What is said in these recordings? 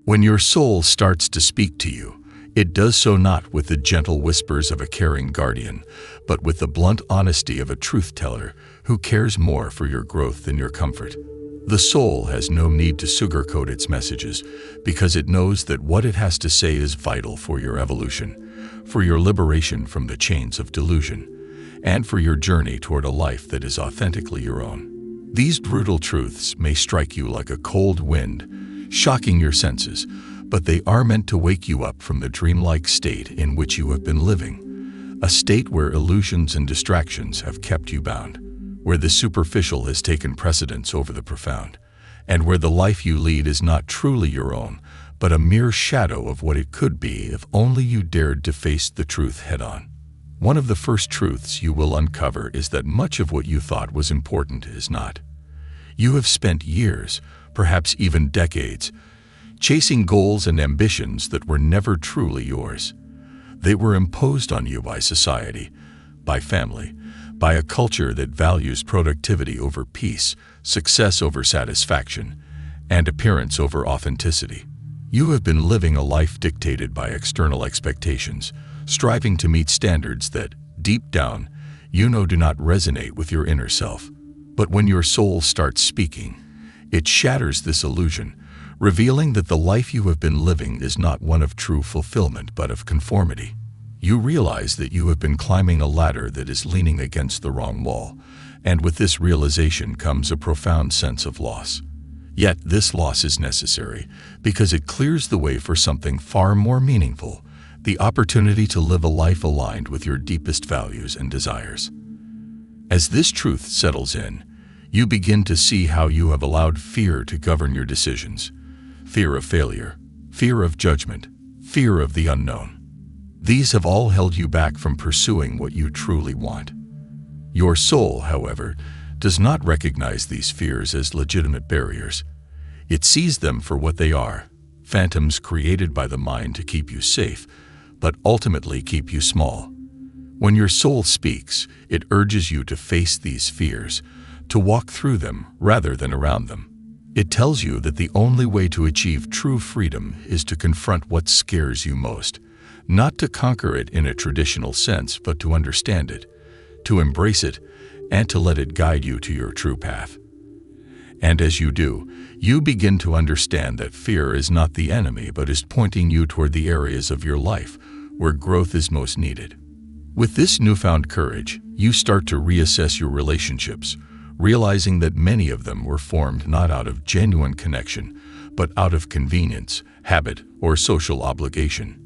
When your soul starts to speak to you, it does so not with the gentle whispers of a caring guardian, but with the blunt honesty of a truth-teller who cares more for your growth than your comfort. The soul has no need to sugarcoat its messages because it knows that what it has to say is vital for your evolution, for your liberation from the chains of delusion, and for your journey toward a life that is authentically your own. These brutal truths may strike you like a cold wind, shocking your senses, but they are meant to wake you up from the dreamlike state in which you have been living, a state where illusions and distractions have kept you bound, where the superficial has taken precedence over the profound, and where the life you lead is not truly your own, but a mere shadow of what it could be if only you dared to face the truth head-on. One of the first truths you will uncover is that much of what you thought was important is not. You have spent years, perhaps even decades, chasing goals and ambitions that were never truly yours. They were imposed on you by society, by family, by a culture that values productivity over peace, success over satisfaction, and appearance over authenticity. You have been living a life dictated by external expectations, striving to meet standards that, deep down, you know do not resonate with your inner self. But when your soul starts speaking, it shatters this illusion, revealing that the life you have been living is not one of true fulfillment but of conformity. You realize that you have been climbing a ladder that is leaning against the wrong wall, and with this realization comes a profound sense of loss. Yet this loss is necessary because it clears the way for something far more meaningful, the opportunity to live a life aligned with your deepest values and desires. As this truth settles in, you begin to see how you have allowed fear to govern your decisions. Fear of failure, fear of judgment, fear of the unknown. These have all held you back from pursuing what you truly want. Your soul, however, does not recognize these fears as legitimate barriers. It sees them for what they are, phantoms created by the mind to keep you safe, but ultimately keep you small. When your soul speaks, it urges you to face these fears, to walk through them rather than around them. It tells you that the only way to achieve true freedom is to confront what scares you most, not to conquer it in a traditional sense, but to understand it, to embrace it, and to let it guide you to your true path. And as you do, you begin to understand that fear is not the enemy, but is pointing you toward the areas of your life where growth is most needed. With this newfound courage, you start to reassess your relationships, realizing that many of them were formed not out of genuine connection, but out of convenience, habit, or social obligation.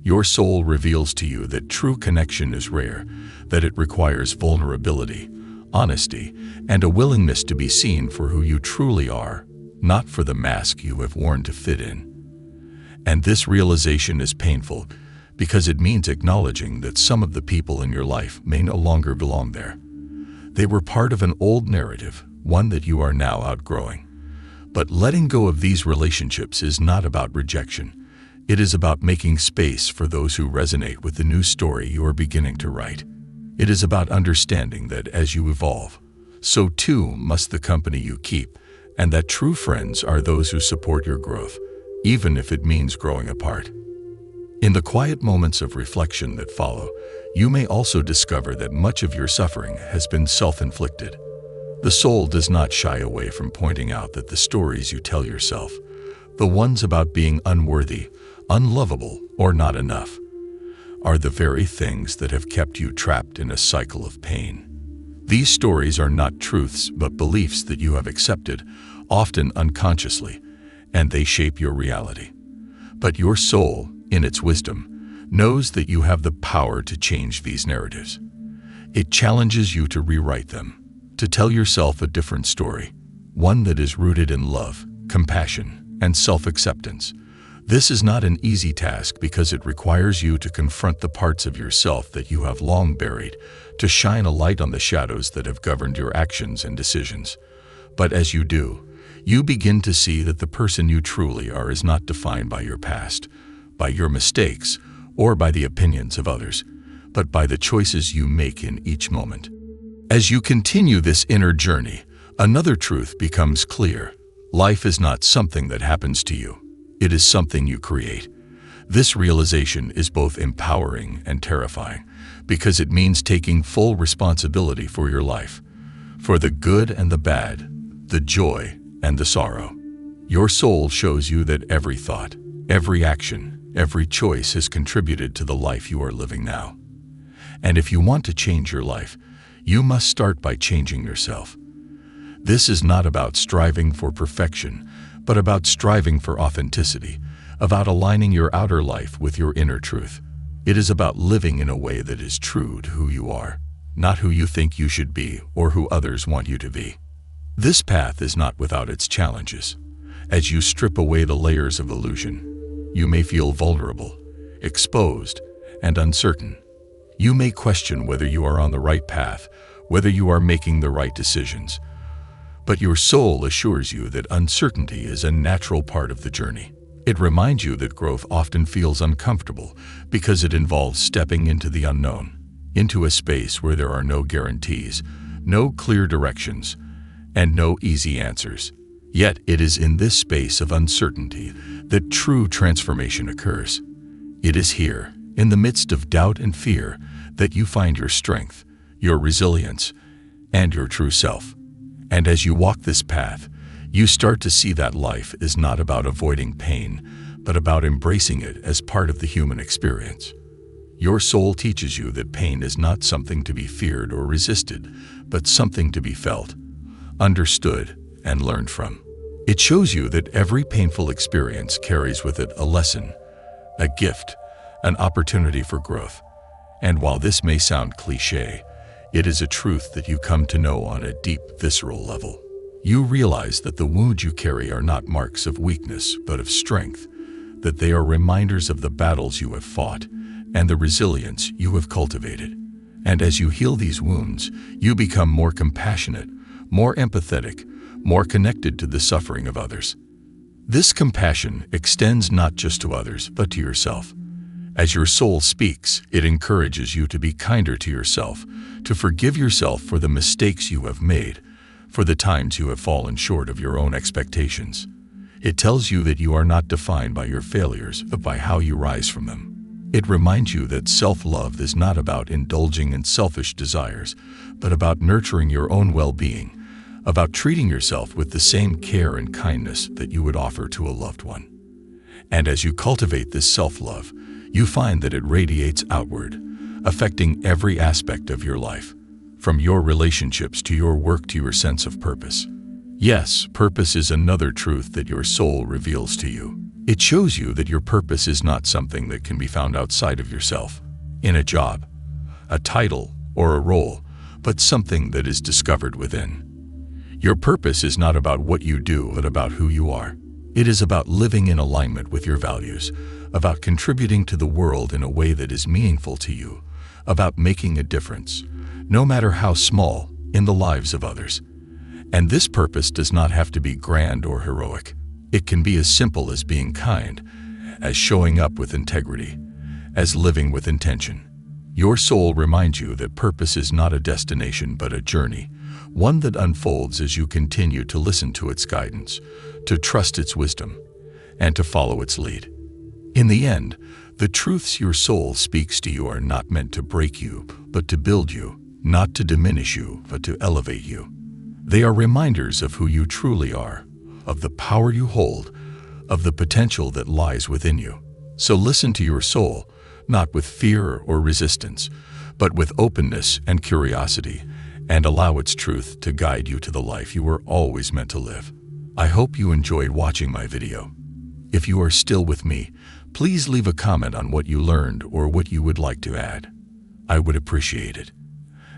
Your soul reveals to you that true connection is rare, that it requires vulnerability, honesty, and a willingness to be seen for who you truly are, not for the mask you have worn to fit in. And this realization is painful because it means acknowledging that some of the people in your life may no longer belong there. They were part of an old narrative, one that you are now outgrowing. But letting go of these relationships is not about rejection. It is about making space for those who resonate with the new story you are beginning to write. It is about understanding that as you evolve, so too must the company you keep, and that true friends are those who support your growth, even if it means growing apart. In the quiet moments of reflection that follow, you may also discover that much of your suffering has been self-inflicted. The soul does not shy away from pointing out that the stories you tell yourself, the ones about being unworthy, unlovable, or not enough, are the very things that have kept you trapped in a cycle of pain. These stories are not truths but beliefs that you have accepted, often unconsciously, and they shape your reality. But your soul, in its wisdom, knows that you have the power to change these narratives. It challenges you to rewrite them, to tell yourself a different story, one that is rooted in love, compassion, and self-acceptance. This is not an easy task because it requires you to confront the parts of yourself that you have long buried, to shine a light on the shadows that have governed your actions and decisions. But as you do, you begin to see that the person you truly are is not defined by your past, by your mistakes, or by the opinions of others, but by the choices you make in each moment. As you continue this inner journey, another truth becomes clear. Life is not something that happens to you. It is something you create. This realization is both empowering and terrifying, because it means taking full responsibility for your life, for the good and the bad, the joy and the sorrow. Your soul shows you that every thought, every action, every choice has contributed to the life you are living now. And if you want to change your life, you must start by changing yourself. This is not about striving for perfection, but about striving for authenticity, about aligning your outer life with your inner truth. It is about living in a way that is true to who you are, not who you think you should be or who others want you to be. This path is not without its challenges. As you strip away the layers of illusion, you may feel vulnerable, exposed, and uncertain. You may question whether you are on the right path, whether you are making the right decisions. But your soul assures you that uncertainty is a natural part of the journey. It reminds you that growth often feels uncomfortable because it involves stepping into the unknown, into a space where there are no guarantees, no clear directions, and no easy answers. Yet it is in this space of uncertainty that true transformation occurs. It is here, in the midst of doubt and fear, that you find your strength, your resilience, and your true self. And as you walk this path, you start to see that life is not about avoiding pain, but about embracing it as part of the human experience. Your soul teaches you that pain is not something to be feared or resisted, but something to be felt, understood, and learned from. It shows you that every painful experience carries with it a lesson, a gift, an opportunity for growth. And while this may sound cliché, it is a truth that you come to know on a deep, visceral level. You realize that the wounds you carry are not marks of weakness, but of strength, that they are reminders of the battles you have fought and the resilience you have cultivated. And as you heal these wounds, you become more compassionate, more empathetic, more connected to the suffering of others. This compassion extends not just to others, but to yourself. As your soul speaks, it encourages you to be kinder to yourself, to forgive yourself for the mistakes you have made, for the times you have fallen short of your own expectations. It tells you that you are not defined by your failures, but by how you rise from them. It reminds you that self-love is not about indulging in selfish desires, but about nurturing your own well-being, about treating yourself with the same care and kindness that you would offer to a loved one. And as you cultivate this self-love, you find that it radiates outward, affecting every aspect of your life, from your relationships to your work to your sense of purpose. Yes, purpose is another truth that your soul reveals to you. It shows you that your purpose is not something that can be found outside of yourself, in a job, a title, or a role, but something that is discovered within. Your purpose is not about what you do, but about who you are. It is about living in alignment with your values, about contributing to the world in a way that is meaningful to you, about making a difference, no matter how small, in the lives of others. And this purpose does not have to be grand or heroic. It can be as simple as being kind, as showing up with integrity, as living with intention. Your soul reminds you that purpose is not a destination but a journey, one that unfolds as you continue to listen to its guidance, to trust its wisdom, and to follow its lead. In the end, the truths your soul speaks to you are not meant to break you, but to build you, not to diminish you, but to elevate you. They are reminders of who you truly are, of the power you hold, of the potential that lies within you. So listen to your soul, not with fear or resistance, but with openness and curiosity, and allow its truth to guide you to the life you were always meant to live. I hope you enjoyed watching my video. If you are still with me, please leave a comment on what you learned or what you would like to add. I would appreciate it.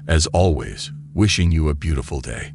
As always, wishing you a beautiful day.